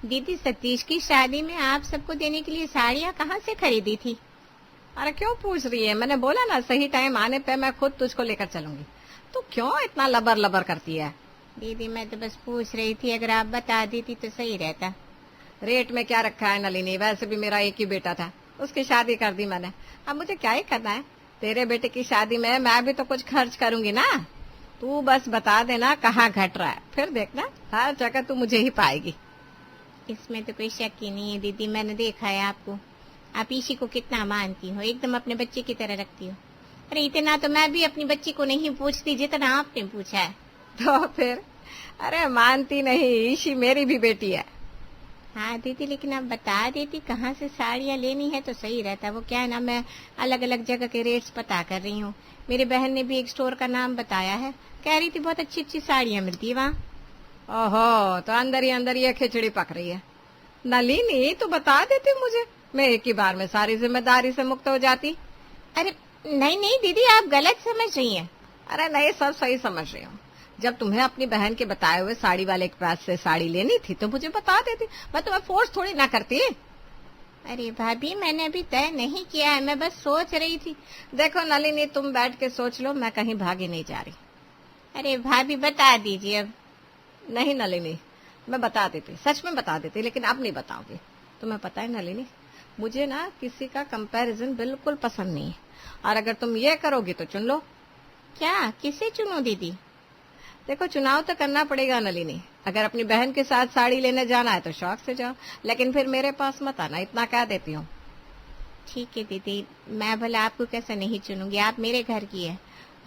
दीदी सतीश की शादी में आप सबको देने के लिए साड़ियाँ कहाँ से खरीदी थी? अरे क्यों पूछ रही है? मैंने बोला ना सही टाइम आने पे मैं खुद तुझको लेकर चलूंगी। तू क्यों इतना लबर लबर करती है? दीदी मैं तो बस पूछ रही थी, अगर आप बता देती तो सही रहता। रेट में क्या रखा है नलिनी? वैसे भी मेरा एक ही बेटा था, उसकी शादी कर दी मैंने। अब मुझे क्या ही करना है? तेरे बेटे की शादी में मैं भी तो कुछ खर्च करूंगी ना। तू बस बता देना कहाँ घट रहा है, फिर देखना हर जगह तू मुझे ही पाएगी। इसमें तो कोई शक ही नहीं है दीदी, मैंने देखा है आपको। आप ईशी को कितना मानती हो, एकदम अपने बच्चे की तरह रखती हो। अरे इतना तो मैं भी अपनी बच्ची को नहीं पूछती जितना आपने पूछा है। तो फिर? अरे मानती नहीं, ईशी मेरी भी बेटी है। हाँ दीदी, लेकिन आप बता देती कहाँ से साड़ियाँ लेनी है तो सही रहता। वो क्या है ना, मैं अलग अलग जगह के रेट्स पता कर रही हूँ। मेरी बहन ने भी एक स्टोर का नाम बताया है, कह रही थी बहुत अच्छी अच्छी साड़ियाँ मिलती है वहाँ। ओहो, तो अंदर ही अंदर ये खिचड़ी पक रही है। नलिनी तो बता देती मुझे, मैं एक ही बार में सारी जिम्मेदारी से मुक्त हो जाती। अरे नहीं नहीं दीदी, आप गलत समझ रही हैं। अरे नहीं, सब सही समझ रही हूँ। जब तुम्हें अपनी बहन के बताए हुए साड़ी वाले के पास से साड़ी लेनी थी तो मुझे बता देती, मैं तुम्हें फोर्स थोड़ी ना करती। अरे भाभी, मैंने अभी तय नहीं किया है, मैं बस सोच रही थी। देखो नलिनी, तुम बैठ के सोच लो, मैं कहीं भागी नहीं जा रही। अरे भाभी बता दीजिए अब। नहीं नलिनी, मैं बता देती, सच में बता देती, लेकिन अब नहीं बताऊंगी। तुम्हें पता है नलिनी, मुझे ना किसी का कंपैरिजन बिल्कुल पसंद नहीं है, और अगर तुम ये करोगी तो चुन लो। क्या? किसे चुनूं दीदी? देखो, चुनाव तो करना पड़ेगा नलिनी। अगर अपनी बहन के साथ साड़ी लेने जाना है तो शौक से जाओ, लेकिन फिर मेरे पास मत आना, इतना कह देती हूँ। ठीक है दीदी, मैं भला आपको कैसे नहीं चुनूंगी, आप मेरे घर की है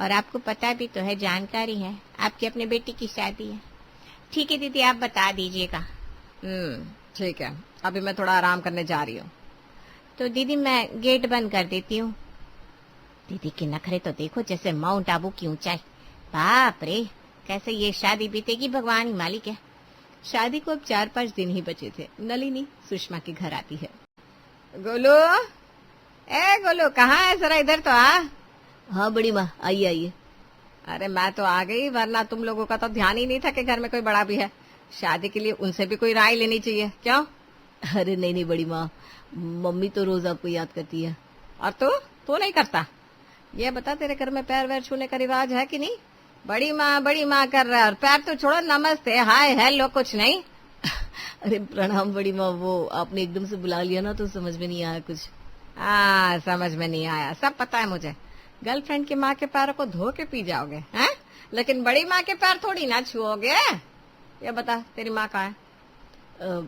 और आपको पता भी तो है, जानकारी है, आपकी अपने बेटी की शादी है। ठीक है दीदी, आप बता दीजिएगा। ठीक है, अभी मैं थोड़ा आराम करने जा रही हूँ। तो दीदी मैं गेट बंद कर देती हूँ। दीदी के नखरे तो देखो, जैसे माउंट आबू की ऊंचाई। बाप रे, कैसे ये शादी बीतेगी भगवान ही मालिक है। शादी को अब 4-5 दिन ही बचे थे। नलिनी सुषमा के घर आती है। गोलू, ए गोलू, कहाँ है? जरा इधर तो आ। हाँ बड़ी माँ, आइए आइए। अरे मैं तो आ गई, वरना तुम लोगों का तो ध्यान ही नहीं था कि घर में कोई बड़ा भी है। शादी के लिए उनसे भी कोई राय लेनी चाहिए, क्यों? अरे नहीं नहीं बड़ी माँ, मम्मी तो रोज आपको याद करती है। और तू नहीं करता? ये बता, तेरे घर में पैर वैर छूने का रिवाज है कि नहीं? बड़ी माँ कर रहा है, और पैर तो छोड़ो, नमस्ते हाय हेलो कुछ नहीं। अरे प्रणाम बड़ी माँ, वो आपने एकदम से बुला लिया ना तो समझ में नहीं आया कुछ। समझ में नहीं आया, सब पता है मुझे। गर्लफ्रेंड की माँ के पैरों को धो के पी जाओगे हैं, लेकिन बड़ी माँ के पैर थोड़ी ना छुओगे। ये बता, तेरी माँ कहाँ है?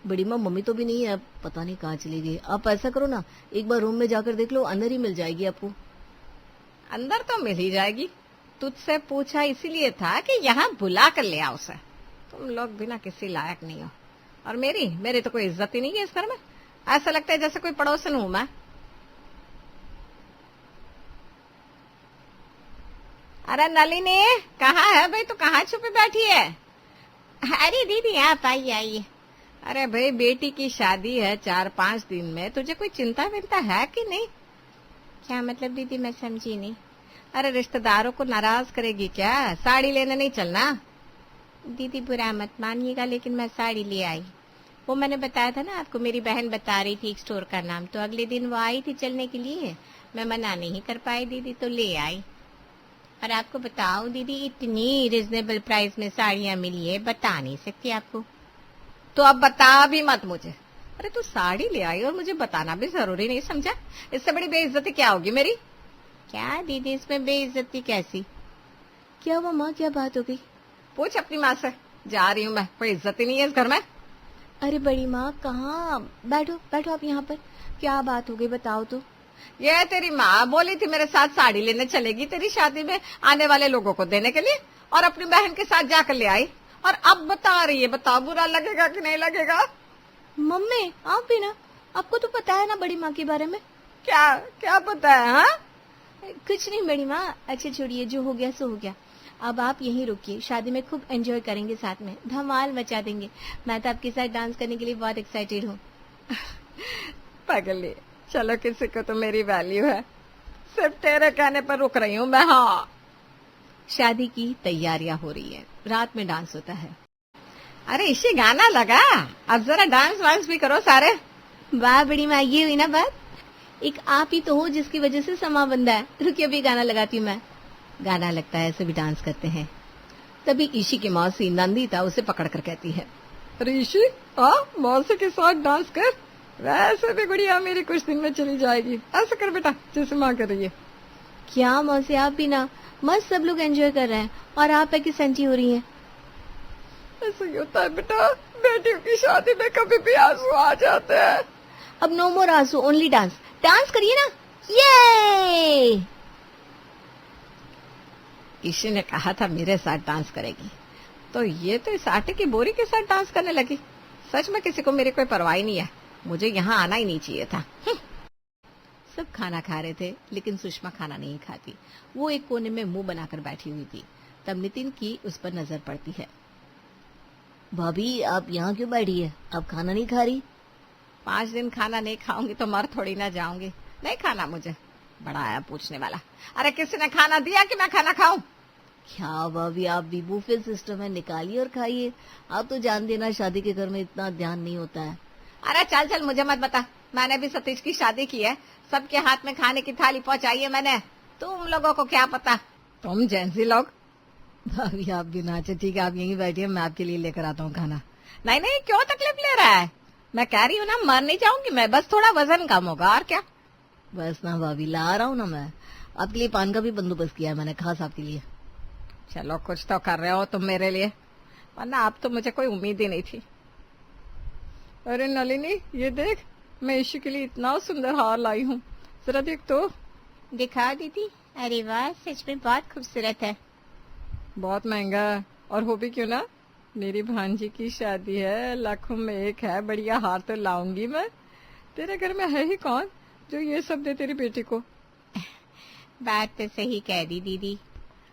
बड़ी माँ, मम्मी तो भी नहीं है, पता नहीं कहाँ चली गई। आप ऐसा करो ना, एक बार रूम में जाकर देख लो, अंदर ही मिल जाएगी आपको। अंदर तो मिल ही जाएगी, तुझसे पूछा इसीलिए था कि यहाँ बुला कर ले आओ उसे। तुम लोग बिना किसी लायक नहीं हो, और मेरी तो कोई इज्जत ही नहीं है इस घर में। ऐसा लगता है जैसे कोई पड़ोसन हूं मैं। अरे नलिनी, कहाँ है भाई? तू कहाँ छुपी बैठी है? अरे दीदी आप आइए आइए। अरे भाई, बेटी की शादी है 4-5 दिन में, तुझे कोई चिंता विंता है कि नहीं? क्या मतलब दीदी, मैं समझी नहीं। अरे रिश्तेदारों को नाराज करेगी क्या? साड़ी लेने नहीं चलना? दीदी बुरा मत मानिएगा, लेकिन मैं साड़ी ले आई। वो मैंने बताया था ना आपको, मेरी बहन बता रही थी एक स्टोर का नाम, तो अगले दिन वो आई थी चलने के लिए, मैं मना नहीं कर पाई दीदी, तो ले आई। और आपको बताओ दीदी, इतनी रिजनेबल प्राइस में साड़ियाँ मिली है, बता नहीं सकती आपको। तो अब बता भी मत मुझे। अरे तू साड़ी ले आई और मुझे बताना भी जरूरी नहीं समझा? इससे बड़ी बेइज्जती क्या होगी मेरी? क्या दीदी, इसमें बेइज्जती कैसी? क्या हुआ माँ, क्या बात हो गई? पूछ अपनी माँ से। जा रही हूँ मैं, कोई इज्जत ही नहीं है इस घर में। अरे बड़ी माँ, कहाँ? बैठो बैठो आप यहाँ पर, क्या बात हो गई बताओ तो। ये तेरी माँ बोली थी मेरे साथ साड़ी लेने चलेगी तेरी शादी में आने वाले लोगों को देने के लिए, और अपनी बहन के साथ जाकर ले आई, और अब बता रही है। बताओ बुरा लगेगा कि नहीं लगेगा? मम्मी आप भी ना, आपको तो पता है ना बड़ी माँ के बारे में। क्या क्या पता है? हाँ, कुछ नहीं बड़ी माँ, अच्छा छोड़िए, जो हो गया सो हो गया। अब आप यहीं रुकिए, शादी में खूब एंजॉय करेंगे, साथ में धमाल मचा देंगे। मैं तो आपके साथ डांस करने के लिए बहुत एक्साइटेड हूँ। पगली, चलो किसी को तो मेरी वैल्यू है, सिर्फ तेरे कहने पर रुक रही हूँ मैं। हाँ, शादी की तैयारियां हो रही है, रात में डांस होता है। अरे इसी गाना लगा, अब जरा डांस वांस भी करो सारे। वाह बड़ी माँ, ये हुई ना बात। एक आप ही तो हो जिसकी वजह से समा बंदा है। रुकिए अभी गाना लगाती हूँ मैं। गाना लगता है ऐसे भी डांस करते हैं। तभी ईशी की मौसी नंदिता उसे पकड़कर कहती है, अरे ईशी, मौसी के साथ डांस कर, वैसे भी गुड़िया मेरी कुछ दिन में चली जाएगी। ऐसा कर बेटा जैसे माँ कर रही है। क्या मौसी, आप भी ना, मस्त सब लोग एंजॉय कर रहे हैं और आप है कि संची हो रही है। ऐसा ही होता है बेटा, बेटियों की शादी में कभी भी आंसू आ जाते हैं। अब नो मोर आंसू, ओनली डांस। डांस करिए ना, ये। ईशी ने कहा था मेरे साथ डांस करेगी, तो ये तो इस आटे की बोरी के साथ डांस करने लगी। सच में किसी को मेरी कोई परवाह नहीं है, मुझे यहाँ आना ही नहीं चाहिए था। सब खाना खा रहे थे, लेकिन सुषमा खाना नहीं खाती। वो एक कोने में मुंह बनाकर बैठी हुई थी। तब नितिन की उस पर नजर पड़ती है। भाभी आप यहाँ क्यों बैठी है, आप खाना नहीं खा रही? 5 दिन खाना नहीं खाऊंगी तो मर थोड़ी ना जाऊंगी। नहीं खाना मुझे। बड़ा आया पूछने वाला। अरे किसी ने खाना दिया कि मैं खाना खाऊं? क्या भाभी, आप भी बुफे सिस्टम है, निकालिए और खाइए। आप तो जान देना शादी के घर में इतना ध्यान नहीं होता है। अरे चल चल, मुझे मत बता। मैंने भी सतीश की शादी की है, सबके हाथ में खाने की थाली पहुंचाई है मैंने। तुम लोगों को क्या पता, तुम जैसी लोग। भाभी आप भी नाचे, ठीक है आप यहीं बैठिए, मैं आपके लिए लेकर आता हूँ खाना। नहीं नहीं, क्यों तकलीफ ले रहा है? मैं कह रही हूँ ना, मर नहीं जाऊंगी मैं, बस थोड़ा वजन कम होगा और क्या। बस ना भाभी, ला रहा हूँ ना मैं। आपके लिए पान का भी बंदोबस्त किया है मैंने, खास आपके लिए। चलो कुछ तो कर रहे हो तुम मेरे लिए, वरना अब तो मुझे कोई उम्मीद ही नहीं थी। अरे नलिनी, ये देख, मैं ईशी के लिए इतना सुंदर हार लाई हूँ, जरा देख तो। दिखा दीदी। अरे वाह, सच में बहुत खूबसूरत है। बहुत महंगा है, और हो भी क्यों ना, मेरी भांजी की शादी है, लाखों में एक है, बढ़िया हार तो लाऊंगी मैं। तेरे घर में है ही कौन जो ये सब दे तेरी बेटी को? बात तो सही कह दी दीदी।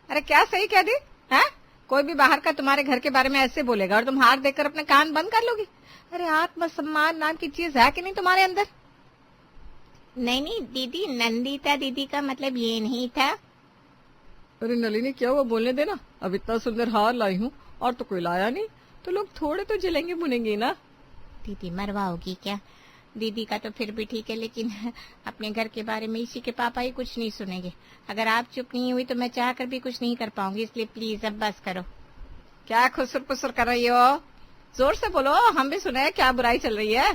अरे क्या सही कह दी है? कोई भी बाहर का तुम्हारे घर के बारे में ऐसे बोलेगा और तुम हार देकर अपने कान बंद कर लोगी? अरे आत्मसम्मान नाम की चीज है कि नहीं तुम्हारे अंदर? नहीं नहीं दीदी, नंदिता दीदी का मतलब ये नहीं था। अरे नलिनी, क्या हुआ, बोलने देना। अब इतना सुंदर हार लाई हूँ और तो कोई लाया नहीं, तो लोग थोड़े तो जलेंगे बुनेंगे ना। दीदी मरवाओगी क्या? दीदी का तो फिर भी ठीक है, लेकिन अपने घर के बारे में इसी के पापा ही कुछ नहीं सुनेंगे। अगर आप चुप नहीं हुई तो मैं चाह कर भी कुछ नहीं कर पाऊंगी, इसलिए प्लीज अब बस करो। क्या खुसर पुसर कर रही हो? जोर से बोलो, हम भी सुने क्या बुराई चल रही है।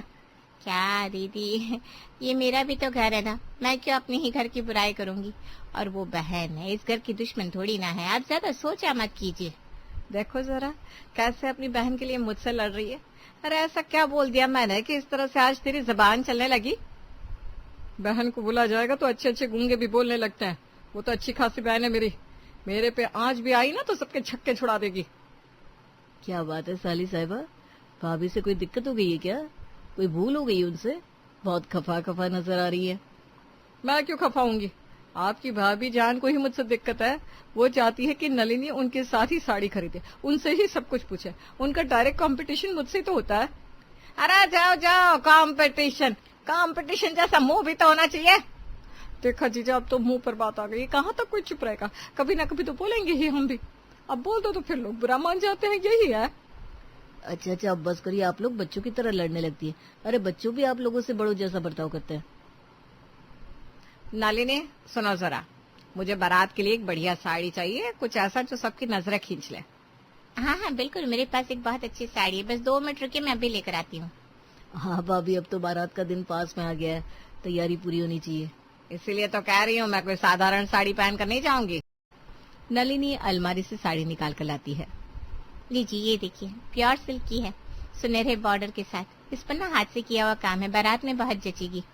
क्या दीदी, ये मेरा भी तो घर है ना, मैं क्यों अपने ही घर की बुराई करूंगी? और वो बहन है, इस घर की दुश्मन थोड़ी ना है। आप ज्यादा सोचा मत कीजिए। देखो जरा कैसे अपनी बहन के लिए मुझसे लड़ रही है। अरे ऐसा क्या बोल दिया मैंने कि इस तरह से आज तेरी जबान चलने लगी? बहन को बोला जाएगा तो अच्छे अच्छे गूंगे भी बोलने लगते हैं। वो तो अच्छी खासी बहन है मेरी, मेरे पे आज भी आई ना तो सबके छक्के छुड़ा देगी। क्या बात है साली साहिबा, भाभी से कोई दिक्कत हो गई है क्या? कोई भूल हो गई उनसे? बहुत खफा खफा नजर आ रही है। मैं क्यों खफाऊंगी? आपकी भाभी जान को ही मुझसे दिक्कत है। वो चाहती है कि नलिनी उनके साथ ही साड़ी खरीदे, उनसे ही सब कुछ पूछे। उनका डायरेक्ट कंपटीशन मुझसे ही तो होता है। अरे जाओ जाओ, कंपटीशन कंपटीशन जैसा मुंह भी तो होना चाहिए। देखा जीजा, अब तो मुंह पर बात आ गई, कहाँ तक कोई चुप रहेगा? कभी ना कभी तो बोलेंगे ही हम भी। अब बोल दो तो फिर लोग बुरा मान जाते हैं, यही है। अच्छा अब बस करिए, आप लोग बच्चों की तरह लड़ने लगती है। अरे बच्चों भी आप लोगों से बड़ों जैसा बर्ताव करते हैं। नलिनी सुनो जरा, मुझे बारात के लिए एक बढ़िया साड़ी चाहिए, कुछ ऐसा जो सबकी नजरें खींच ले। हाँ हाँ बिल्कुल, मेरे पास एक बहुत अच्छी साड़ी है, बस 2 मिनट रुकिए, मैं अभी लेकर आती हूँ। हाँ भाभी, अब तो बारात का दिन पास में आ गया है, तैयारी पूरी होनी चाहिए। इसीलिए तो कह रही हूँ, मैं कोई साधारण साड़ी पहन कर नहीं जाऊंगी। नलिनी अलमारी से साड़ी निकाल कर लाती है। लीजिए, ये देखिए, प्योर सिल्क की है, सुनहरे बॉर्डर के साथ। इस पर ना हाथ से किया हुआ काम है, बारात में बहुत जचेगी।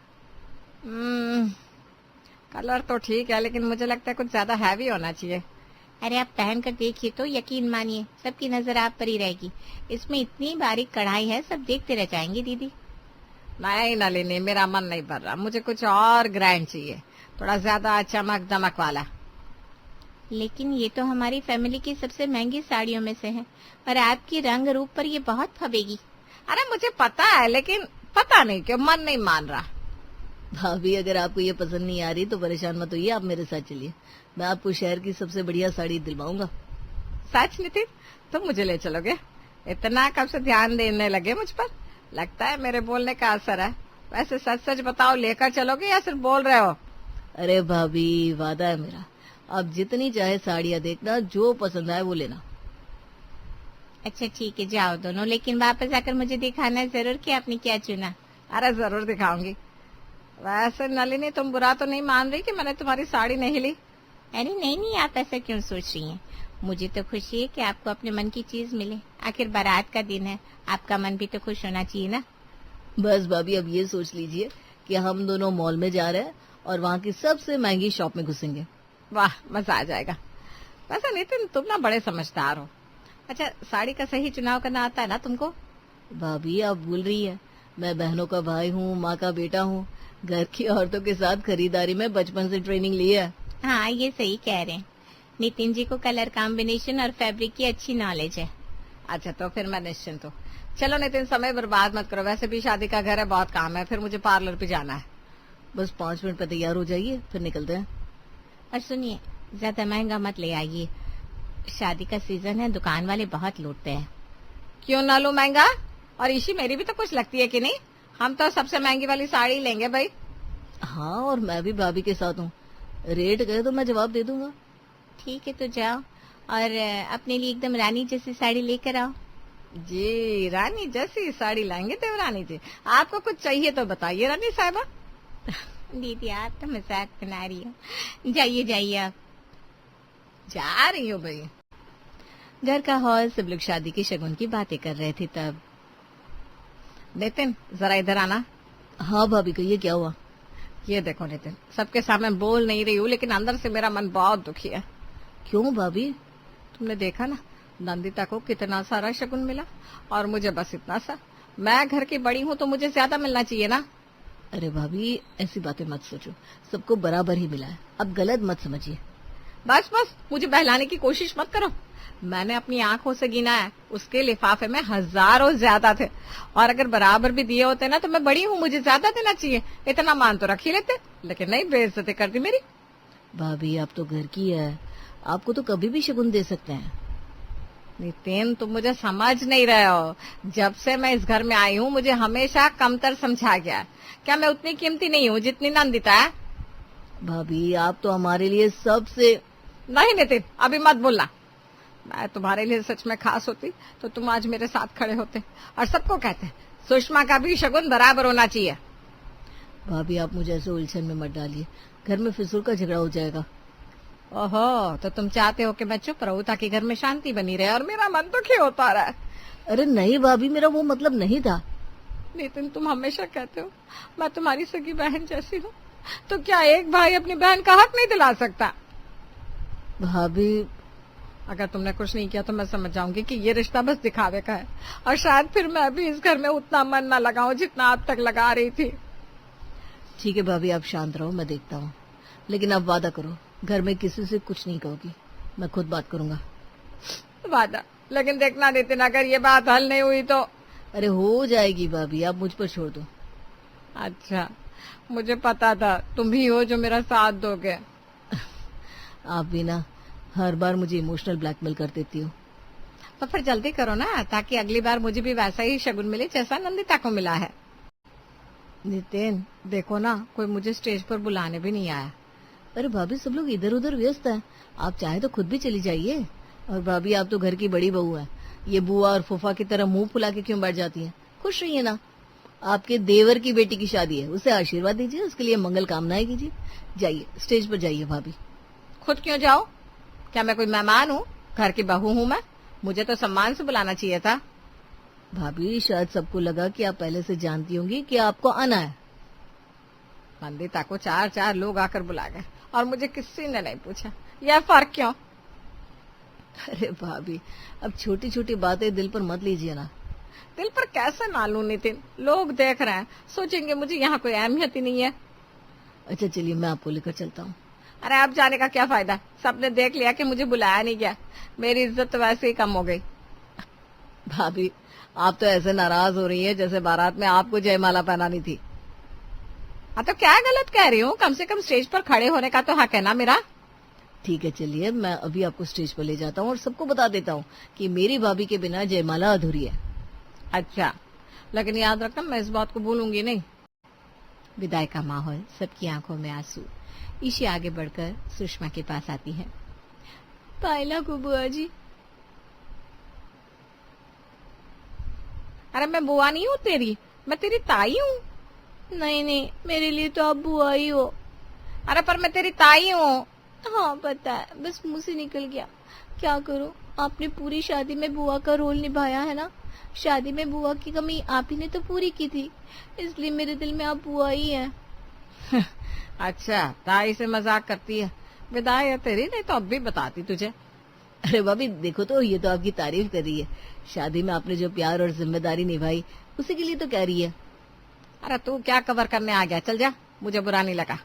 कलर तो ठीक है, लेकिन मुझे लगता है कुछ ज्यादा हैवी होना चाहिए। अरे आप पहन कर देखिए तो यकीन मानिए, सबकी नजर आप पर ही रहेगी। इसमें इतनी बारीक कढ़ाई है, सब देखते रह जाएंगे दीदी। नहीं नलिनी, मेरा मन नहीं भर रहा, मुझे कुछ और ग्रैंड चाहिए, थोड़ा ज्यादा चमक दमक वाला। लेकिन ये तो हमारी फैमिली की सबसे महंगी साड़ियों में से है, और आपकी रंग रूप पर ये बहुत फबेगी। अरे मुझे पता है, लेकिन पता नहीं क्यों मन नहीं मान रहा। भाभी अगर आपको ये पसंद नहीं आ रही तो परेशान मत होइए, आप मेरे साथ चलिए, मैं आपको शहर की सबसे बढ़िया साड़ी दिलवाऊंगा। सच नितिन, तुम मुझे ले चलोगे? इतना कब से ध्यान देने लगे मुझ पर? लगता है मेरे बोलने का असर है। वैसे सच सच बताओ, लेकर चलोगे या सिर्फ बोल रहे हो? अरे भाभी, वादा है मेरा, आप जितनी चाहे साड़ियाँ देखना, जो पसंद आए वो लेना। अच्छा ठीक है, जाओ दोनों, लेकिन वापस आकर मुझे दिखाना जरूर कि आपने क्या चुना। अरे जरूर दिखाऊंगी। वैसे नलिनी, तुम बुरा तो नहीं मान रही कि मैंने तुम्हारी साड़ी नहीं ली? अरे नहीं नहीं, आप ऐसा क्यों सोच रही हैं? मुझे तो खुशी है कि आपको अपने मन की चीज मिले। आखिर बारात का दिन है, आपका मन भी तो खुश होना चाहिए ना। बस भाभी, अब ये सोच लीजिए कि हम दोनों मॉल में जा रहे हैं और वहाँ की सबसे महंगी शॉप में घुसेंगे। वाह, मजा आ जाएगा। वैसे नितिन, तुम ना बड़े समझदार हो। अच्छा, साड़ी का सही चुनाव करना आता है ना तुमको? भाभी, आप भूल रही है, मैं बहनों का भाई हूँ, माँ का बेटा हूँ। घर की औरतों के साथ खरीदारी में बचपन से ट्रेनिंग ली है। हाँ, ये सही कह रहे हैं। नितिन जी को कलर कॉम्बिनेशन और फैब्रिक की अच्छी नॉलेज है। अच्छा, तो फिर मैं निश्चिंत हूँ। चलो नितिन, समय बर्बाद मत करो। वैसे भी शादी का घर है, बहुत काम है, फिर मुझे पार्लर पे जाना है। बस 5 मिनट पे तैयार हो जाइए, फिर निकलते हैं। और सुनिए, ज्यादा महंगा मत ले आइए, शादी का सीजन है, दुकान वाले बहुत लूटते हैं। क्यों ना लूं महंगा? और इशी, मेरी भी तो कुछ लगती है कि नहीं? हम तो सबसे महंगी वाली साड़ी लेंगे भाई। हाँ, और मैं भी भाभी के साथ हूँ। रेट गए तो मैं जवाब दे दूंगा। ठीक है, तो जाओ और अपने लिए एकदम रानी जैसी साड़ी लेकर आओ। जी, रानी जैसी साड़ी लाएंगे देवरानी जी। आपको कुछ चाहिए तो बताइए रानी साहबा। दीदी, आप तो मजाक बना रही हो। जाइए जाइए आप। जा रही हो भाई? घर का हॉल, सब लोग शादी की शगुन की बातें कर रहे थे तब। नितिन, जरा इधर आना। हाँ भाभी, कहिए क्या हुआ? ये देखो नितिन, सबके सामने बोल नहीं रही हूँ, लेकिन अंदर से मेरा मन बहुत दुखी है। क्यों भाभी? तुमने देखा ना, नंदिता को कितना सारा शगुन मिला और मुझे बस इतना सा। मैं घर की बड़ी हूँ तो मुझे ज्यादा मिलना चाहिए ना। अरे भाभी, ऐसी बातें मत सोचो, सबको बराबर ही मिला है, अब गलत मत समझिए। बस बस, मुझे बहलाने की कोशिश मत करो। मैंने अपनी आंखों से गिना है, उसके लिफाफे में हजारों ज्यादा थे, और अगर बराबर भी दिए होते ना तो मैं बड़ी हूँ, मुझे ज्यादा देना चाहिए। इतना मान तो रख ही लेते, लेकिन नहीं, बेइज्जती कर दी मेरी। भाभी, आप तो घर की है, आपको तो कभी भी शगुन दे सकते हैं। नितिन, तुम मुझे समझ नहीं रहे हो। जब से मैं इस घर में आई हूँ, मुझे हमेशा कमतर समझा गया। क्या मैं उतनी कीमती नहीं हूँ जितनी नंदिता है? भाभी, आप तो हमारे लिए सबसे। नहीं नितिन, अभी मत बोलना। मैं तुम्हारे लिए सच में खास होती तो तुम आज मेरे साथ खड़े होते। और सबको कहते सुषमा का भी शगुन बराबर होना चाहिए। भाभी, आप मुझे ऐसे उलझन में मत डालिए, घर में फिजूल का झगड़ा हो जाएगा। ओहो, तो तुम चाहते हो कि मैं चुप रहूं ताकि घर में शांति बनी रहे, और मेरा मन दुखी होता रहा है। अरे नहीं भाभी, मेरा वो मतलब नहीं था। नितिन, तुम हमेशा कहते हो मैं तुम्हारी सगी बहन जैसी हूँ, तो क्या एक भाई अपनी बहन का हक नहीं दिला सकता? भाभी, अगर तुमने कुछ नहीं किया तो मैं समझ जाऊंगी कि ये रिश्ता बस दिखावे का है, और शायद फिर मैं भी इस घर में उतना मन न लगाऊं जितना अब तक लगा रही थी। ठीक है भाभी, आप शांत रहो, मैं देखता हूँ, लेकिन आप वादा करो, घर में किसी से कुछ नहीं कहोगी, मैं खुद बात करूंगा। वादा? लेकिन देखना नितिन, अगर ये बात हल नहीं हुई तो। अरे हो जाएगी भाभी, आप मुझ पर छोड़ दो। अच्छा, मुझे पता था तुम ही हो जो मेरा साथ दोगे। आप भी ना हर बार मुझे इमोशनल ब्लैकमेल कर देती हो। तो फिर जल्दी करो ना, ताकि अगली बार मुझे भी वैसा ही शगुन मिले जैसा नंदिता को मिला है। नितिन, देखो ना, कोई मुझे स्टेज पर बुलाने भी नहीं आया। अरे भाभी, सब लोग इधर उधर व्यस्त हैं, आप चाहे तो खुद भी चली जाइए। और भाभी, आप तो घर की बड़ी बहू है, ये बुआ और फूफा की तरह मुंह फुला के क्यों बैठ जाती हैं? खुश रहिए ना, आपके देवर की बेटी की शादी है, उसे आशीर्वाद दीजिए, उसके लिए मंगल कामनाएं कीजिए। जाइए, स्टेज पर जाइए भाभी। खुद क्यों जाओ? क्या मैं कोई मेहमान हूँ? घर की बहू हूँ मैं, मुझे तो सम्मान से बुलाना चाहिए था। भाभी, शायद सबको लगा कि आप पहले से जानती होंगी कि आपको आना है। नंदिता को 4 लोग आकर बुला गए और मुझे किसी ने नहीं पूछा। यह फर्क क्यों? अरे भाभी, अब छोटी छोटी बातें दिल पर मत लीजिए ना। दिल पर कैसे ना लूं नितिन, लोग देख रहे हैं, सोचेंगे मुझे यहाँ कोई अहमियत ही नहीं है। अच्छा चलिए, मैं आपको लेकर चलता हूँ। अरे आप जाने का क्या फायदा, सबने देख लिया कि मुझे बुलाया नहीं गया, मेरी इज्जत तो वैसे ही कम हो गई। भाभी, आप तो ऐसे नाराज हो रही है जैसे बारात में आपको जयमाला पहनानी थी। हाँ, तो क्या गलत कह रही हूँ? कम से कम स्टेज पर खड़े होने का तो हक है ना मेरा। ठीक है, चलिए मैं अभी आपको स्टेज पर ले जाता हूँ और सबको बता देता हूँ कि मेरी भाभी के बिना जयमाला अधूरी है। अच्छा, लेकिन याद रखना मैं इस बात को भूलूंगी नहीं। विदाई का माहौल, सबकी आंखों में आंसू। ईशी आगे बढ़कर सुषमा के पास आती है। पायला को बुआ जी। अरे मैं बुआ नहीं हूँ तेरी, मैं तेरी ताई हूँ। नहीं नहीं, मेरे लिए तो आप बुआ ही हो। अरे पर मैं तेरी ताई हूँ। हाँ पता है, बस मुंह से निकल गया। क्या करूं, आपने पूरी शादी में बुआ का रोल निभाया है ना। शादी में बुआ की कमी आप ही ने तो पूरी की थी, इसलिए मेरे दिल में आप बुआ ही हैं। अच्छा, ताई से मजाक करती है। विदाई है तेरी, नहीं तो अब भी बताती तुझे। अरे भाभी देखो तो, ये तो आपकी तारीफ कर रही है। शादी में आपने जो प्यार और जिम्मेदारी निभाई उसी के लिए तो कह रही है। अरे तू क्या कवर करने आ गया, चल जा, मुझे बुरा नहीं लगा।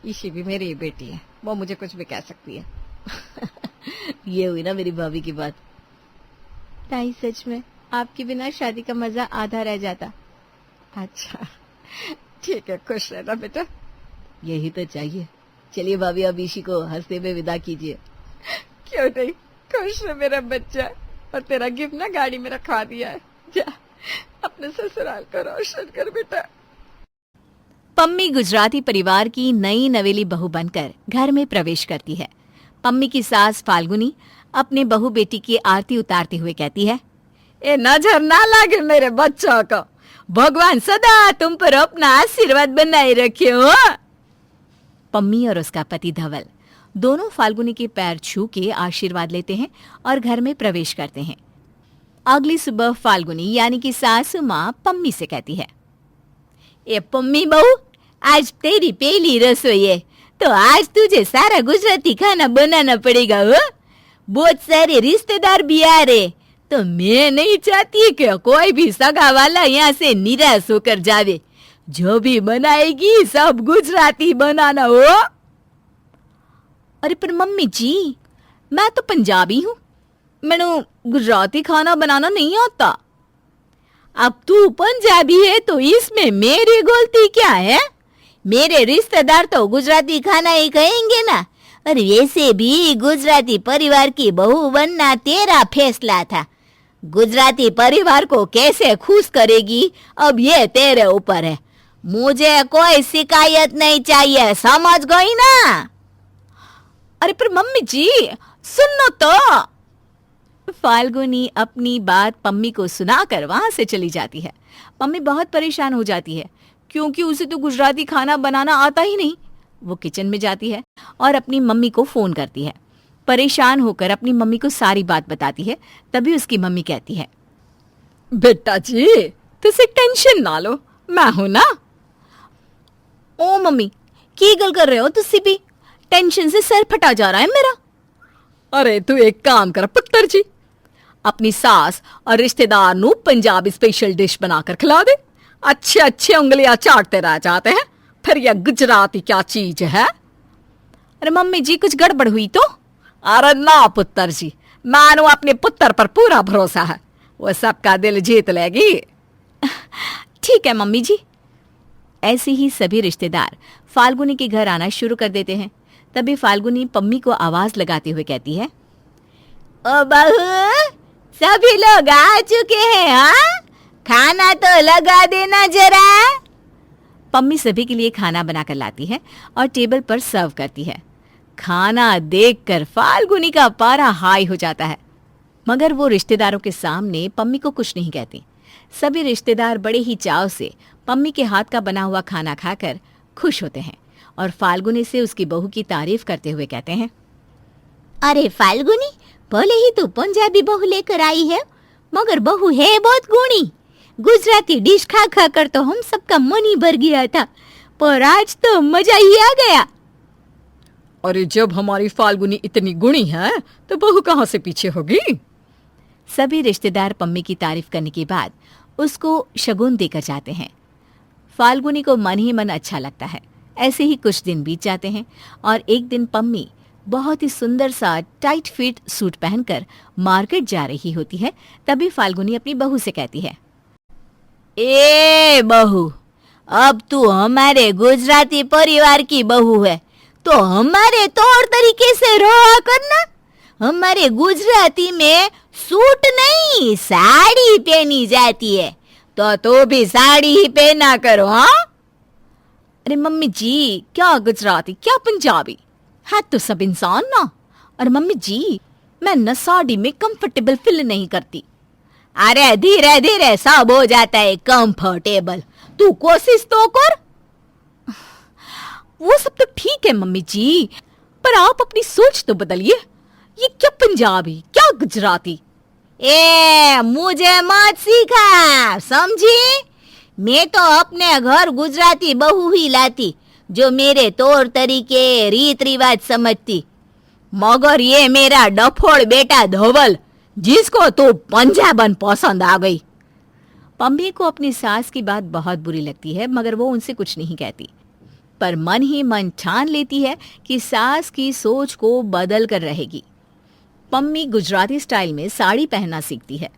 ईशी भी मेरी बेटी है, वो मुझे कुछ भी कह सकती है। ये हुई ना मेरी भाभी की बात। ताई सच में आपके बिना शादी का मजा आधा रह जाता। अच्छा ठीक है, खुश रहना बेटा। यही तो चाहिए। चलिए भाभी, अब ईशी को हंसते हुए विदा कीजिए। क्यों नहीं, खुश है मेरा बच्चा। और तेरा गिफ्ट ना गाड़ी में रखवा दिया है, जा अपने ससुराल को रोशन कर बेटा। पम्मी गुजराती परिवार की नई नवेली बहू बनकर घर में प्रवेश करती है। पम्मी की सास फाल्गुनी अपने बहू बेटी की आरती उतारते हुए कहती है, ए नजर ना लगे मेरे बच्चों को, भगवान सदा तुम पर अपना आशीर्वाद बनाए रखे हो। पम्मी और उसका पति धवल दोनों फाल्गुनी के पैर छू के आशीर्वाद लेते हैं और घर में प्रवेश करते हैं। अगली सुबह फाल्गुनी यानी कि सासू माँ पम्मी से कहती है, ए पम्मी बहू, आज तेरी पहली रसोई है, तो आज तुझे सारा गुजराती खाना बनाना पड़ेगा। हो, बहुत सारे रिश्तेदार भी आ रहे, तो मैं नहीं चाहती कि कोई भी सगा वाला यहाँ से निराश होकर जावे। जो भी बनाएगी सब गुजराती बनाना हो। अरे पर मम्मी जी, मैं तो पंजाबी हूँ, मैंने गुजराती खाना बनाना नहीं आता। अब तू पंजाबी है तो इसमें मेरी गलती क्या है? मेरे रिश्तेदार तो गुजराती खाना ही कहेंगे ना। और वैसे भी गुजराती परिवार की बहू बनना तेरा फैसला था। गुजराती परिवार को कैसे खुश करेगी अब ये तेरे ऊपर है। मुझे कोई शिकायत नहीं चाहिए, समझ गई ना? अरे पर मम्मी जी सुनो तो। फाल्गुनी अपनी बात पम्मी को सुनाकर वहां से चली जाती है। पम्मी बहुत परेशान हो जाती है क्योंकि उसे तो गुजराती खाना बनाना आता ही नहीं। वो किचन में जाती है और अपनी मम्मी को फोन करती है। परेशान होकर अपनी मम्मी को सारी बात बताती है। तभी उसकी मम्मी कहती है, बेटा जी तुसे टेंशन ना लो, मैं हूं ना। ओ मम्मी की गल कर रहे हो, तुसी भी टेंशन से सर फटा जा रहा है मेरा। अरे तू एक काम कर पुत्र जी, अपनी सास और रिश्तेदार नू पंजाबी स्पेशल डिश बनाकर खिला दे। अच्छे अच्छे उंगलियां चाटते रह जाते हैं, फिर यह गुजराती क्या चीज है। अरे मम्मी जी कुछ गड़बड़ हुई तो? अरे ना पुत्र जी, मानो अपने पुत्र पर पूरा भरोसा है, वो सबका दिल जीत लेगी। ठीक है मम्मी जी। ऐसे ही सभी रिश्तेदार फाल्गुनी के घर आना शुरू कर देते हैं। तभी फाल्गुनी पम्मी को आवाज लगाते हुए कहती है, ओ बहू, सभी लोग आ चुके हैं। हाँ, खाना तो लगा देना जरा। पम्मी सभी के लिए खाना बनाकर लाती है और टेबल पर सर्व करती है। खाना देखकर फाल्गुनी का पारा हाई हो जाता है, मगर वो रिश्तेदारों के सामने पम्मी को कुछ नहीं कहती। सभी रिश्तेदार बड़े ही चाव से पम्मी के हाथ का बना हुआ खाना खाकर खुश होते हैं और फाल्गुनी से उसकी बहू की तारीफ करते हुए कहते हैं, अरे फाल्गुनी, भले ही तू पंजाबी बहू लेकर आई है, मगर बहू है बहुत गुणी। गुजराती डिश खा खा कर तो हम सबका मन ही भर गया था, पर आज तो मजा ही आ गया। अरे जब हमारी फाल्गुनी इतनी गुणी है तो बहू कहाँ से पीछे होगी। सभी रिश्तेदार पम्मी की तारीफ करने के बाद उसको शगुन देकर जाते हैं। फाल्गुनी को मन ही मन अच्छा लगता है। ऐसे ही कुछ दिन बीत जाते हैं और एक दिन पम्मी बहुत ही सुंदर सा टाइट फिट सूट पहनकर मार्केट जा रही होती है। तभी फाल्गुनी अपनी बहू से कहती है, ए बहू, अब तू हमारे गुजराती परिवार की बहू है, तो हमारे तौर तरीके से रहा करना। हमारे गुजराती में सूट नहीं साड़ी पहनी जाती है, तो भी साड़ी ही पहना करो। हाँ, अरे मम्मी जी, क्या गुजराती क्या पंजाबी है तो सब इंसान ना। और मम्मी जी, मैं न साड़ी में कंफर्टेबल फील नहीं करती। अरे धीरे धीरे सब हो जाता है कंफर्टेबल, तू कोशिश तो कर। वो सब तो ठीक है मम्मी जी, पर आप अपनी सोच तो बदलिए। ये क्या पंजाबी क्या गुजराती। मुझे मत सिखा, समझी? मैं तो अपने घर गुजराती बहू ही लाती जो मेरे तौर तरीके रीत रिवाज समझती, मगर ये मेरा डफोड़ बेटा धवल जिसको तो पंजाबन पसंद आ गई। पम्मी को अपनी सास की बात बहुत बुरी लगती है, मगर वो उनसे कुछ नहीं कहती, पर मन ही मन ठान लेती है कि सास की सोच को बदल कर रहेगी। पम्मी गुजराती स्टाइल में साड़ी पहनना सीखती है,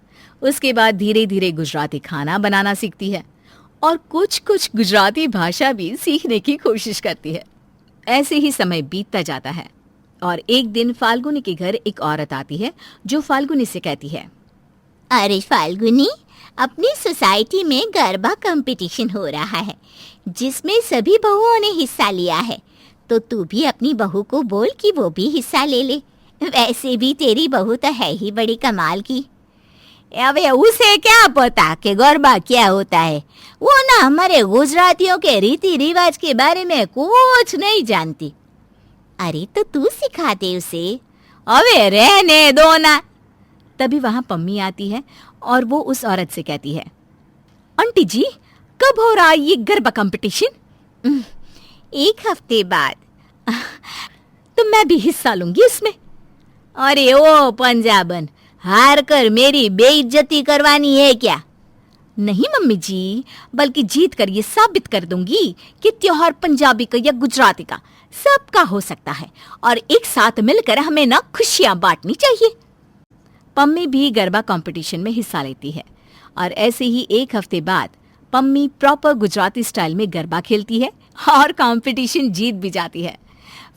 उसके बाद धीरे धीरे गुजराती खाना बनाना सीखती है और कुछ कुछ गुजराती भाषा भी सीखने की कोशिश करती है। ऐसे ही समय बीतता जाता है और एक दिन फाल्गुनी के घर एक औरत आती है जो फाल्गुनी से कहती है, अरे फाल्गुनी, अपनी सोसाइटी में गरबा कंपटीशन हो रहा है जिसमें सभी बहुओं ने हिस्सा लिया है, तो तू भी अपनी बहू को बोल कि वो भी हिस्सा ले ले। वैसे भी तेरी बहू तो है ही बड़ी कमाल की। अबे उसे क्या पता कि गरबा क्या होता है, वो ना हमारे गुजरातियों के रीति रिवाज के बारे में कुछ नहीं जानती। अरे तो तू सिखा दे उसे। अबे रहने दो ना। तभी वहां पम्मी आती है और वो उस औरत से कहती है, आंटी जी, कब हो रहा है ये गरबा कंपटीशन? 1 हफ्ते बाद। तो मैं भी हिस्सा लूंगी इसमें। अरे ओ पंजाबन, हार कर मेरी बेइज्जती करवानी है क्या? नहीं मम्मी जी, बल्कि जीत कर ये साबित कर दूंगी कि त्योहार पंजाबी का या गुजराती का सबका हो सकता है और एक साथ मिलकर हमें ना खुशियां बांटनी चाहिए। पम्मी भी गरबा कंपटीशन में हिस्सा लेती है और ऐसे ही 1 हफ्ते बाद पम्मी प्रॉपर गुजराती स्टाइल में गरबा खेलती है और कंपटीशन जीत भी जाती है।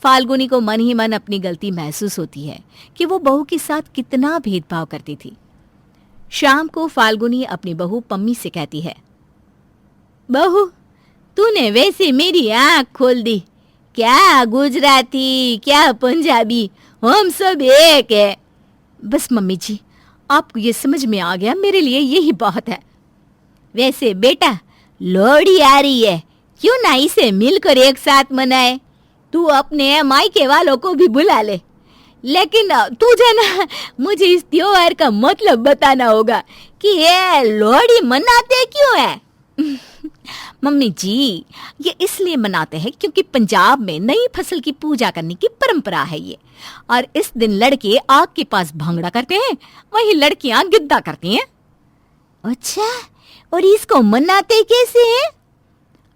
फाल्गुनी को मन ही मन अपनी गलती महसूस होती है कि वो बहू के साथ कितना भेदभाव करती थी। शाम को फाल्गुनी अपनी बहू पम्मी से कहती है, बहू, तूने वैसे मेरी आँख खोल दी। क्या गुजराती क्या पंजाबी, हम सब एक है। बस मम्मी जी, आपको ये समझ में आ गया, मेरे लिए यही बहुत है। वैसे बेटा, लोहड़ी आ रही है, क्यों ना इसे मिलकर एक साथ मनाए। तू अपने मायके वालों को भी बुला ले, लेकिन तुझे ना मुझे इस त्योहार का मतलब बताना होगा कि ये लोहड़ी मनाते क्यों है। मम्मी जी, ये इसलिए मनाते हैं क्योंकि पंजाब में नई फसल की पूजा करने की परंपरा है ये, और इस दिन लड़के आग के पास भांगड़ा करते हैं, वहीं लड़कियां गिद्दा करती हैं। अच्छा, और इसको मनाते कैसे हैं?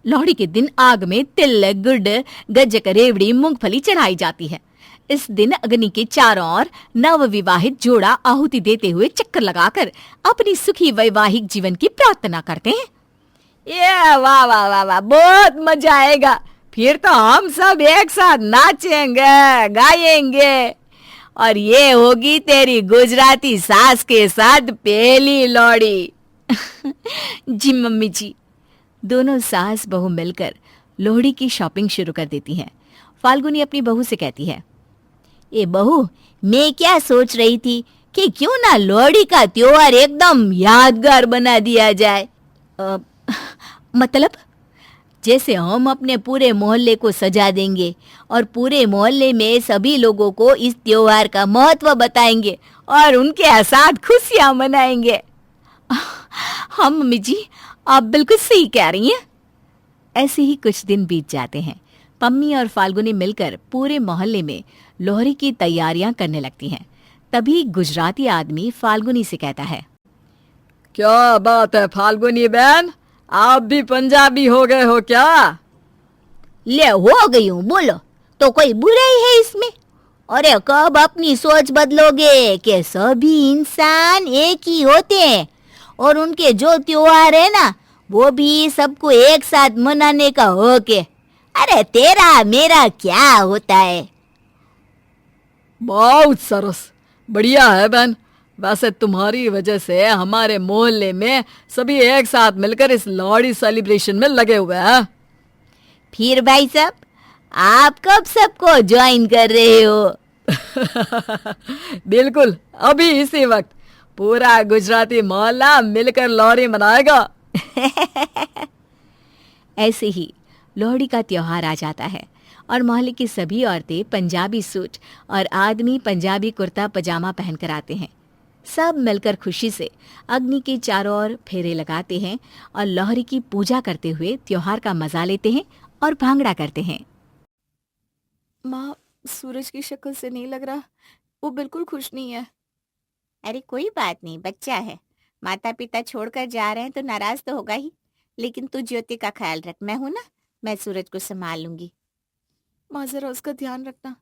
लोहड़ी के दिन आग में तिल, गुड़, गज्जक, रेवड़ी, मूंगफली चढ़ाई जाती है। इस दिन अग्नि के चारों ओर नवविवाहित जोड़ा आहुति देते हुए चक्कर लगाकर अपनी सुखी वैवाहिक जीवन की प्रार्थना करते हैं। ये वाह वाह वाह वाह, बहुत मजा आएगा। फिर तो हम सब एक साथ नाचेंगे गाएंगे, और ये होगी तेरी गुजराती सास के साथ पहली लोहड़ी। जी मम्मी जी। दोनों सास बहू मिलकर लोहड़ी की शॉपिंग शुरू कर देती हैं। फाल्गुनी अपनी बहू से कहती है, ए बहू, मैं क्या सोच रही थी कि क्यों ना लोहड़ी का त्योहार एकदम यादगार बना दिया जाए। मतलब? जैसे हम अपने पूरे मोहल्ले को सजा देंगे और पूरे मोहल्ले में सभी लोगों को इस त्योहार का महत्व बताएंगे और उनके साथ खुशियां मनाएंगे। हाँ मम्मी जी, आप बिल्कुल सही कह रही हैं। ऐसे ही कुछ दिन बीत जाते हैं। पम्मी और फाल्गुनी मिलकर पूरे मोहल्ले में लोहड़ी की तैयारियां करने लगती हैं। तभी गुजराती आदमी फाल्गुनी से कहता है, क्या बात है फाल्गुनी बहन, आप भी पंजाबी हो गए हो क्या? ले, हो गई हूँ, बोलो, तो कोई बुराई है इसमें? अरे कब अपनी सोच बदलोगे कि सभी इंसान एक ही होते हैं और उनके जो त्योहार है ना वो भी सबको एक साथ मनाने का हक है। अरे तेरा मेरा क्या होता है। बहुत सरस, बढ़िया है बहन। वैसे तुम्हारी वजह से हमारे मोहल्ले में सभी एक साथ मिलकर इस लोहड़ी सेलिब्रेशन में लगे हुए हैं। फिर भाई साहब, आप कब सबको ज्वाइन कर रहे हो? बिल्कुल, अभी इसी वक्त पूरा गुजराती मोहल्ला मिलकर लोहड़ी मनाएगा। ऐसे ही लोहड़ी का त्योहार आ जाता है और मोहल्ले की सभी औरतें पंजाबी सूट और आदमी पंजाबी कुर्ता पजामा पहनकर आते हैं। सब मिलकर खुशी से अग्नि के चारों ओर फेरे लगाते हैं और लोहड़ी की पूजा करते हुए त्योहार का मजा लेते हैं और भांगड़ा करते हैं। माँ, सूरज की शक्ल से नहीं लग रहा, वो बिल्कुल खुश नहीं है। अरे कोई बात नहीं, बच्चा है, माता पिता छोड़कर जा रहे हैं तो नाराज तो होगा ही, लेकिन तू ज्योति का ख्याल रख, मैं हूं ना, मैं सूरज को संभाल लूंगी। माँ जरा उसका ध्यान रखना,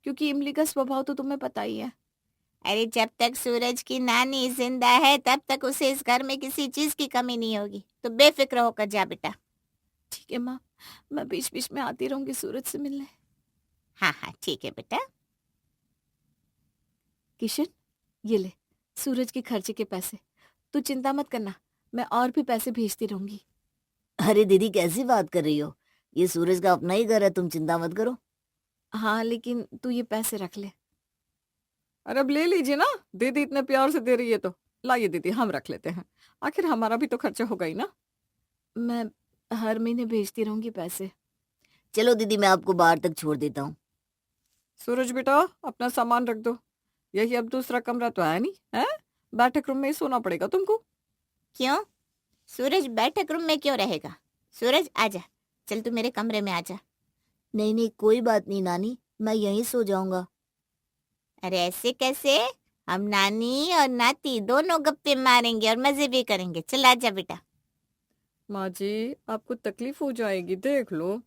क्योंकि इमली का स्वभाव तो तुम्हें पता ही है। अरे जब तक सूरज की नानी जिंदा है तब तक उसे इस घर में किसी चीज की कमी नहीं होगी, तो बेफिक्र होकर जा बेटा। ठीक है माँ, मैं बीच बीच में आती रहूंगी सूरज से मिलने। हाँ हाँ ठीक है बेटा। किशन, ये ले सूरज के खर्चे के पैसे। तू चिंता मत करना, मैं और भी पैसे भेजती रहूंगी। अरे दीदी, कैसी बात कर रही हो? ये सूरज का अपना ही घर है, तुम चिंता मत करो। हाँ, लेकिन तू ये पैसे रख ले। अरे अब ले लीजिए ना, दीदी इतने प्यार से दे रही है तो लाइए दीदी, हम रख लेते हैं, आखिर हमारा भी तो खर्चा होगा ही ना। मैं हर महीने भेजती रहूंगी पैसे। चलो दीदी, मैं आपको बाहर तक छोड़ देता हूँ। सूरज बेटा, अपना सामान रख दो, यही अब दूसरा कमरा तो है नहीं है, बैठक रूम में ही सोना पड़ेगा तुमको। क्यों? सूरज बैठक रूम में क्यों रहेगा? सूरज आजा, चल तू मेरे कमरे में आजा। नहीं नहीं, कोई बात नहीं नानी, मैं यहीं सो जाऊंगा। अरे ऐसे कैसे? हम नानी और नाती दोनों गप्पे मारेंगे और मजे भी करेंगे, चल आजा बेटा। माँ जी, आपको तकलीफ हो जाएगी, देख लो।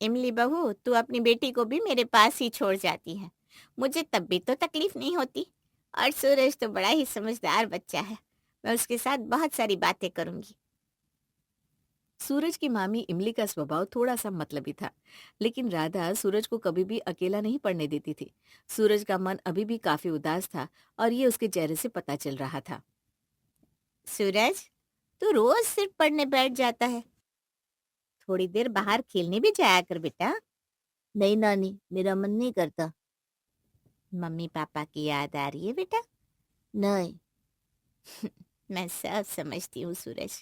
इमली बहू, तू अपनी बेटी को भी मेरे पास ही छोड़ जाती है, मुझे तब भी तो तकलीफ नहीं होती। और सूरज तो बड़ा ही समझदार बच्चा है, मैं उसके साथ बहुत सारी बातें करूंगी। सूरज की मामी इमली का स्वभाव थोड़ा सा मतलबी था, लेकिन राधा सूरज को कभी भी अकेला नहीं पड़ने देती थी। सूरज का मन अभी भी काफी उदास था और ये उसके चेहरे से पता चल रहा था। सूरज, तू रोज सिर्फ पढ़ने बैठ जाता है, थोड़ी देर बाहर खेलने भी जाया कर बेटा। नहीं नानी, मेरा मन नहीं करता। मम्मी पापा की याद आ रही है बेटा? नहीं। मैं सब समझती हूँ सूरज,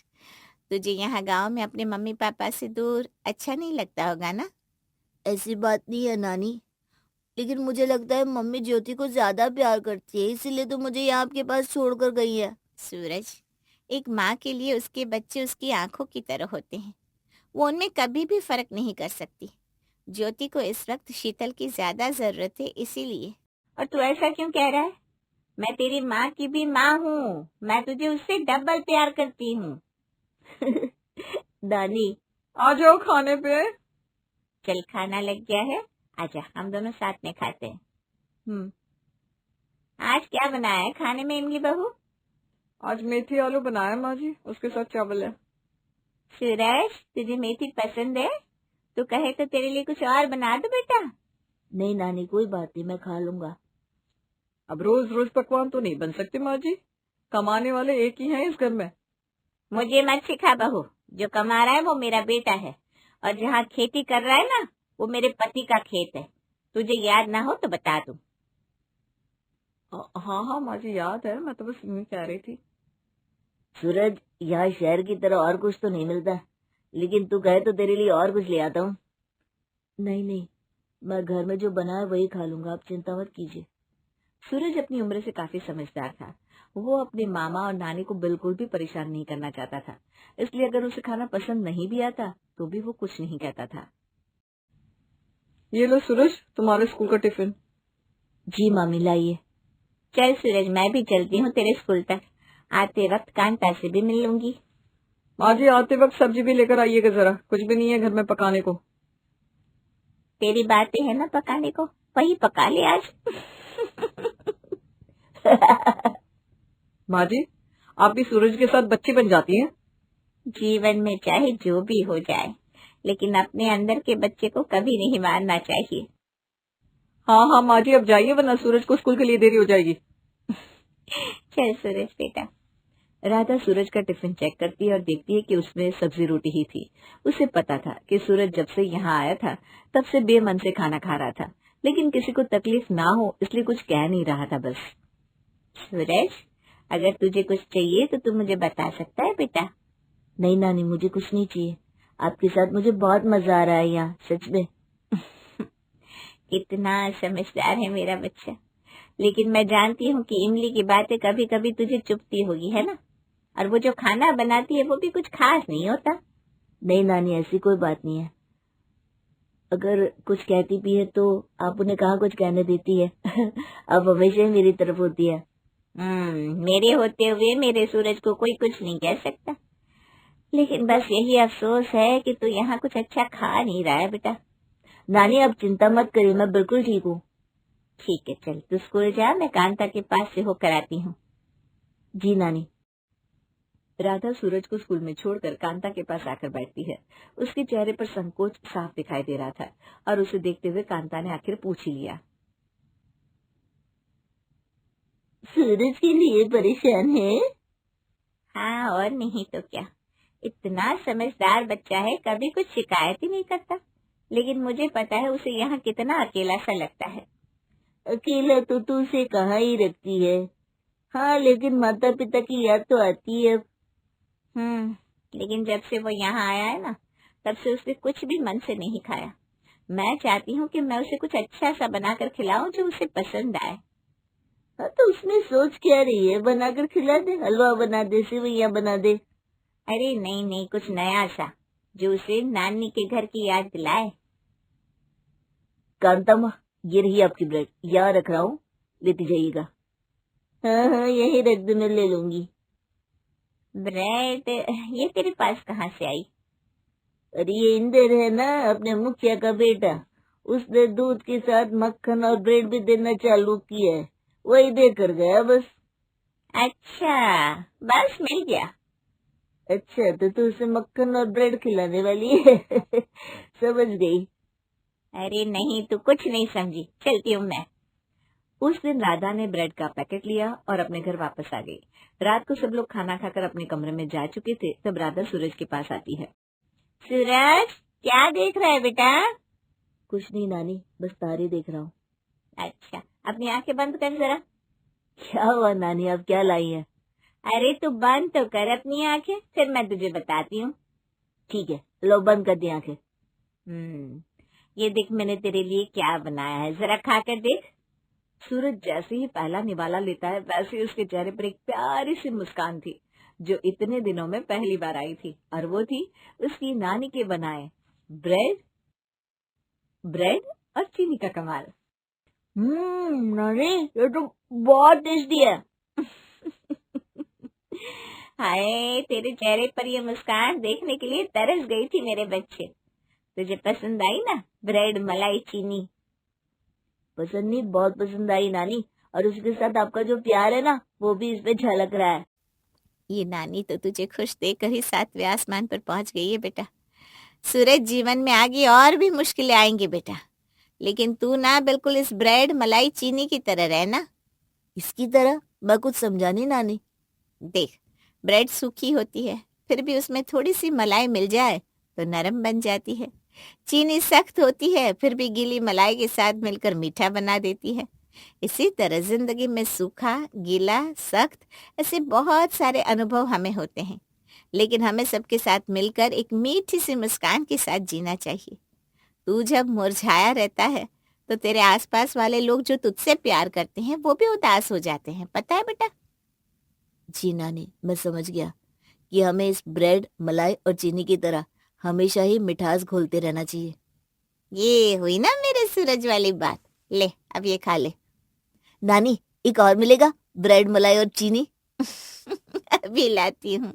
तुझे यहाँ गांव में अपने मम्मी पापा से दूर अच्छा नहीं लगता होगा ना? ऐसी बात नहीं है नानी, लेकिन मुझे लगता है मम्मी ज्योति को ज्यादा प्यार करती है, इसीलिए तो मुझे यहाँ आपके पास छोड़कर गई है। सूरज, एक माँ के लिए उसके बच्चे उसकी आंखों की तरह होते हैं, वो उनमें कभी भी फर्क नहीं कर सकती। ज्योति को इस वक्त शीतल की ज्यादा जरूरत है, इसीलिए। और तू ऐसा क्यों कह रहा है? मैं तेरी माँ की भी माँ हूँ, मैं तुझे उससे डबल प्यार करती हूँ। नानी, आ जाओ खाने पे। चल, खाना लग गया है, आजा हम दोनों साथ में खाते हैं। आज क्या बनाया है खाने में इमली बहू? आज मेथी आलू बनाया माँ जी, उसके साथ चावल है। सूरज, तुझे मेथी पसंद है? तू कहे तो तेरे लिए कुछ और बना दो बेटा। नहीं नानी, कोई बात नहीं, मैं खा लूंगा। अब रोज रोज पकवान तो नहीं बन सकते माँ जी, कमाने वाले एक ही हैं इस घर में। मुझे मत सिखा बहू, जो कमा रहा है वो मेरा बेटा है, और जहाँ खेती कर रहा है ना, वो मेरे पति का खेत है। तुझे याद ना हो तो बता दूं। हाँ हाँ माँ जी, याद है, मैं तो बस यूं ही कह रही थी। सूरज, यहाँ शहर की तरह और कुछ तो नहीं मिलता, लेकिन तू कहे तो तेरे लिए और कुछ ले आता हूँ। नहीं नहीं, मैं घर में जो बना है वही खा लूंगा, आप चिंता मत कीजिए। सूरज अपनी उम्र से काफी समझदार था, वो अपने मामा और नानी को बिल्कुल भी परेशान नहीं करना चाहता था, इसलिए अगर उसे खाना पसंद नहीं भी आता तो भी वो कुछ नहीं कहता था। ये लो सूरज, तुम्हारे स्कूल का टिफिन। जी मामी, लाइए। चल सूरज, मैं भी चलती हूँ तेरे स्कूल तक, आते वक्त कांता से भी मिल लूंगी। माँ जी, आते वक्त सब्जी भी लेकर आइएगा जरा, कुछ भी नहीं है घर में पकाने को। तेरी बातें है ना पकाने को, वही पका ले आज। माँ जी, आप भी सूरज के साथ बच्ची बन जाती हैं। जीवन में चाहे जो भी हो जाए, लेकिन अपने अंदर के बच्चे को कभी नहीं मारना चाहिए। हाँ हाँ माँ जी, अब जाइए वरना सूरज को स्कूल के लिए देरी हो जाएगी। चल सूरज बेटा। राधा सूरज का टिफिन चेक करती है और देखती है कि उसमें सब्जी रोटी ही थी। उसे पता था कि सूरज जब से यहाँ आया था तब से बेमन से खाना खा रहा था, लेकिन किसी को तकलीफ ना हो इसलिए कुछ कह नहीं रहा था बस। सूरज, अगर तुझे कुछ चाहिए तो तू मुझे बता सकता है बेटा। नहीं नानी, मुझे कुछ नहीं चाहिए। आपके साथ मुझे बहुत मजा आ रहा है यहाँ, सच में। कितना समझदार है मेरा बच्चा। लेकिन मैं जानती हूँ कि इमली की बातें कभी कभी तुझे चुभती होगी, है ना? और वो जो खाना बनाती है वो भी कुछ खास नहीं होता। नहीं नानी, ऐसी कोई बात नहीं है। अगर कुछ कहती भी है तो आप उन्हें कहाँ कुछ कहने देती है। आप हमेशा ही मेरी तरफ होती है। मेरे होते हुए मेरे सूरज को कोई कुछ नहीं कह सकता। लेकिन बस यही अफसोस है कि तू यहाँ कुछ अच्छा खा नहीं रहा है बेटा। नानी आप चिंता मत करिए, मैं बिल्कुल ठीक हूँ। ठीक है, चल तू स्कूल जा, मैं कांता के पास से होकर आती हूँ। जी नानी। राधा सूरज को स्कूल में छोड़कर कांता के पास आकर बैठती है। उसके चेहरे पर संकोच साफ दिखाई दे रहा था और उसे देखते हुए कांता ने आखिर पूछ ही लिया। सूरज के लिए परेशान है? हाँ और नहीं तो क्या। इतना समझदार बच्चा है, कभी कुछ शिकायत ही नहीं करता। लेकिन मुझे पता है उसे यहाँ कितना अकेला सा लगता है। अकेला तो तू उसे कहाँ ही रखती है। हाँ लेकिन माता पिता की याद तो आती है। लेकिन जब से वो यहाँ आया है ना, तब से उसने कुछ भी मन से नहीं खाया। मैं चाहती हूँ कि मैं उसे कुछ अच्छा सा बनाकर खिलाऊं जो उसे पसंद आए। हाँ तो उसमें सोच क्या रही है? बनाकर खिला दे, हलवा बना दे, सेवैया बना दे। अरे नहीं नहीं, कुछ नया सा जो उसे नानी के घर की याद दिलाए। कांता माँ, ये रही आपकी ब्रेड, यहाँ रख रहा हूँ, लेती जाइएगा। हाँ हाँ यही रख दो, मैं ले लूंगी। ब्रेड ये तेरे पास कहाँ से आई? अरे ये इंदर है ना, अपने मुखिया का बेटा, उसने दूध के साथ मक्खन और ब्रेड भी देना चालू किया है, वही देकर गया बस। अच्छा, बस मिल गया। अच्छा तो तू उसे मक्खन और ब्रेड खिलाने वाली है। समझ गई। अरे नहीं, तू कुछ नहीं समझी, चलती हूँ मैं। उस दिन राधा ने ब्रेड का पैकेट लिया और अपने घर वापस आ गई। रात को सब लोग खाना खाकर अपने कमरे में जा चुके थे, तब राधा सूरज के पास आती है। सूरज, क्या देख रहा है बेटा? कुछ नहीं नानी, बस तारे देख रहा हूँ। अच्छा, अपनी आंखें बंद कर जरा। क्या हुआ नानी, आप क्या लाई है? अरे तू बंद तो कर अपनी आंखें, फिर मैं तुझे बताती हूँ। ठीक है, लो बंद कर दी आंखें। ये देख मैंने तेरे लिए क्या बनाया है, जरा खा कर देख। सूरज जैसे ही पहला निवाला लेता है वैसे ही उसके चेहरे पर एक प्यारी सी मुस्कान थी जो इतने दिनों में पहली बार आई थी, और वो थी उसकी नानी के बनाए ब्रेड और चीनी का कमाल। नानी ये तो बहुत टेस्टी है। हाय, तेरे चेहरे पर ये मुस्कान देखने के लिए तरस गई थी मेरे बच्चे। तुझे पसंद आई ना ब्रेड मलाई चीनी? पसंद नहीं, बहुत पसंद आई नानी, और उसके साथ आपका जो प्यार है ना वो भी इस पे झलक रहा है। ये नानी तो तुझे खुश देखकर ही 7वें आसमान पर पहुंच गई है बेटा। सूरज, जीवन में आगे और भी मुश्किलें आएंगी बेटा, लेकिन तू ना बिल्कुल इस ब्रेड मलाई चीनी की तरह रहना। इसकी तरह? मैं कुछ समझा नहीं नानी। देख, ब्रेड सूखी होती है, फिर भी उसमें थोड़ी सी मलाई मिल जाए तो नरम बन जाती है। चीनी सख्त होती है, फिर भी गीली मलाई के साथ मिलकर मीठा बना देती है। इसी तरह जिंदगी में सूखा, गीला, सख्त ऐसे बहुत सारे अनुभव हमें होते हैं, लेकिन हमें सबके साथ मिलकर एक मीठी सी मुस्कान के साथ जीना चाहिए। तू जब मुरझाया रहता है तो तेरे आसपास वाले लोग जो तुझसे प्यार करते हैं वो भी उदास हो जाते हैं, पता है बेटा? जी नानी, मैं समझ गया कि हमें इस ब्रेड मलाई और चीनी की तरह हमेशा ही मिठास घोलते रहना चाहिए। ये हुई ना मेरे सूरज वाली बात। ले अब ये खा ले। नानी एक और मिलेगा, ब्रेड मलाई और चीनी। अभी लाती हूँ।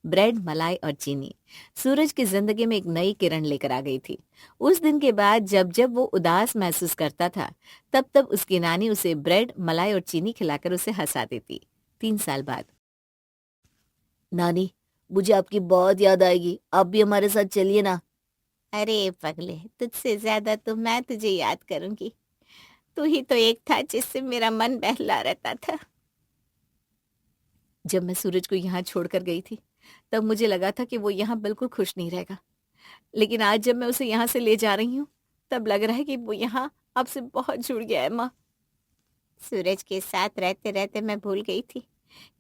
ब्रेड, मलाई और चीनी सूरज की जिंदगी में एक नई किरण लेकर आ गई थी। उस दिन के बाद जब जब वो उदास महसूस करता था तब तब उसकी नानी उसे ब्रेड, मलाई और चीनी खिलाकर उसे हंसा देती। 3 साल बाद। नानी मुझे आपकी बहुत याद आएगी, आप भी हमारे साथ चलिए ना। अरे पगले, तुझसे ज्यादा तो मैं तुझे याद करूंगी। तू ही तो एक था जिससे मेरा मन बहला रहता था। जब मैं सूरज को यहाँ छोड़कर गई थी तब मुझे लगा था कि वो यहाँ बिल्कुल खुश नहीं रहेगा, लेकिन आज जब मैं उसे यहाँ से ले जा रही हूँ तब लग रहा है कि वो यहाँ अब से बहुत जुड़ गया है। माँ, सूरज के साथ रहते रहते मैं भूल गई थी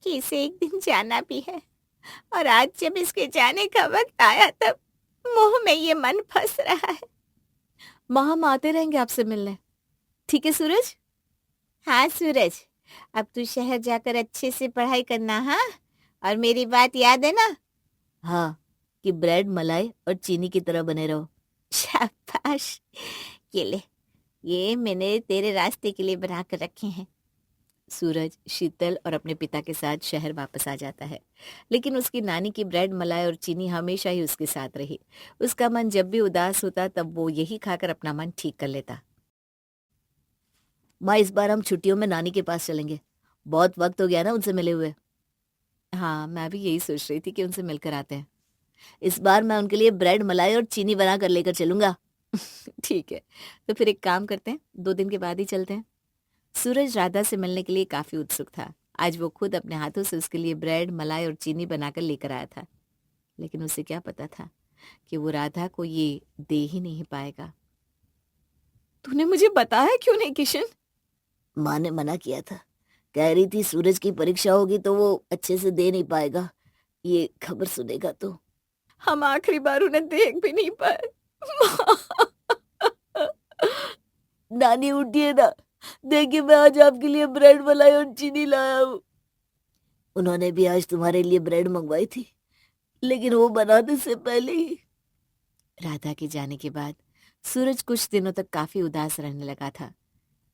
कि इसे एक दिन जाना भी है, और आज जब इसके जाने का वक्त आया तब मुंह में ये मन फंस रहा है। माँ हम आते रहेंगे आपसे मिलने, ठीक है सूरज? हाँ सूरज, अब तू शहर जाकर अच्छे से पढ़ाई करना, हाँ? और मेरी बात याद है ना? हाँ, कि ब्रेड मलाई और चीनी की तरह बने रहो। शाबाश, ये ले, ये मैंने तेरे रास्ते के लिए बना कर रखे हैं। सूरज शीतल और अपने पिता के साथ शहर वापस आ जाता है, लेकिन उसकी नानी की ब्रेड मलाई और चीनी हमेशा ही उसके साथ रही। उसका मन जब भी उदास होता तब वो यही खाकर अपना मन ठीक कर लेता। माँ, इस बार हम छुट्टियों में नानी के पास चलेंगे, बहुत वक्त हो गया ना उनसे मिले हुए। हाँ, मैं भी यही सोच रही थी कि उनसे मिलकर आते हैं। इस बार मैं उनके लिए ब्रेड मलाई और चीनी बना कर लेकर चलूंगा। ठीक है, तो फिर एक काम करते हैं, 2 दिन के बाद ही चलते हैं। सूरज राधा से मिलने के लिए काफी उत्सुक था। आज वो खुद अपने हाथों से उसके लिए ब्रेड मलाई और चीनी बनाकर लेकर आया था, लेकिन उसे क्या पता था कि वो राधा को ये दे ही नहीं पाएगा। तूने मुझे बताया क्यों नहीं किशन? माँ ने मना किया था, कह रही थी सूरज की परीक्षा होगी तो वो अच्छे से दे नहीं पाएगा, ये खबर सुनेगा तो। हम आखिरी बार उन्हें देख भी नहीं पाए। नानी उठिए ना, देखिए मैं आज आपके लिए ब्रेड मलाई और चीनी लाया हूँ। उन्होंने भी आज तुम्हारे लिए ब्रेड मंगवाई थी, लेकिन वो बनाने से पहले ही। राधा के जाने के बाद सूरज कुछ दिनों तक काफी उदास रहने लगा था।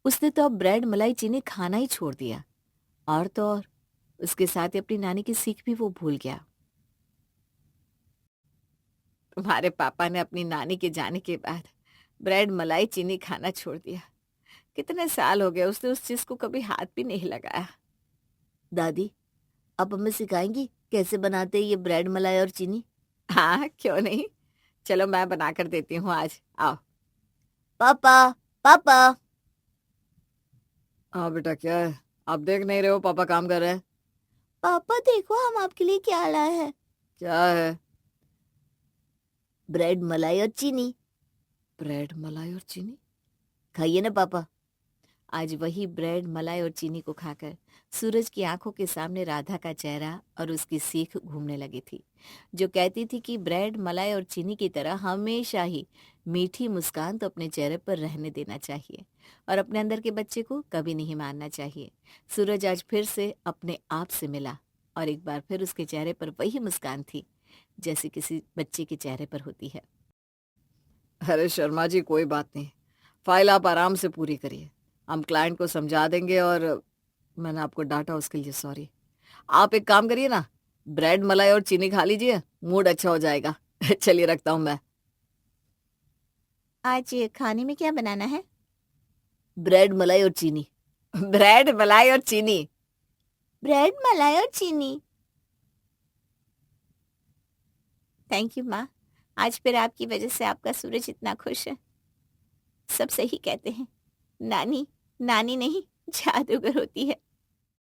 उसने तो अब ब्रेड मलाई चीनी खाना ही छोड़ दिया, और तो और उसके साथ ही अपनी नानी की सीख भी वो भूल गया। तुम्हारे पापा ने अपनी नानी के जाने के बाद ब्रेड मलाई चीनी खाना छोड़ दिया। कितने साल हो गए उसने उस चीज को कभी हाथ भी नहीं लगाया। दादी, आप हमें सिखाएंगी कैसे बनाते हैं ये ब्रेड मलाई और चीनी? हाँ, क्यों नहीं, चलो मैं बना कर देती हूँ आज, आओ। पापा, पापा। हाँ बेटा, क्या है? आप देख नहीं रहे हो पापा काम कर रहे हैं? पापा देखो, हम आपके लिए क्या लाए हैं। क्या है? ब्रेड मलाई और चीनी। ब्रेड मलाई और चीनी? खाइए ना पापा। आज वही ब्रेड मलाई और चीनी को खाकर सूरज की आंखों के सामने राधा का चेहरा और उसकी सीख घूमने लगी थी, जो कहती थी कि ब्रेड मलाई और चीनी की तरह हमेशा ही मीठी मुस्कान तो अपने चेहरे पर रहने देना चाहिए और अपने अंदर के बच्चे को कभी नहीं मारना चाहिए। सूरज आज फिर से अपने आप से मिला और एक बार फिर उसके चेहरे पर वही मुस्कान थी जैसे किसी बच्चे के चेहरे पर होती है। अरे शर्मा जी, कोई बात नहीं, फाइल आप आराम से पूरी करिए, हम क्लाइंट को समझा देंगे। और मैंने आपको डांटा उसके लिए सॉरी। आप एक काम करिए ना, ब्रेड मलाई और चीनी खा लीजिए, मूड अच्छा हो जाएगा। चलिए रखता हूं मैं। आज खाने में क्या बनाना है? ब्रेड मलाई और चीनी। ब्रेड मलाई और चीनी। ब्रेड मलाई और चीनी। थैंक यू माँ, आज फिर आपकी वजह से आपका सूरज इतना खुश है। सब सही कहते हैं, नानी नानी नहीं जादूगर होती है।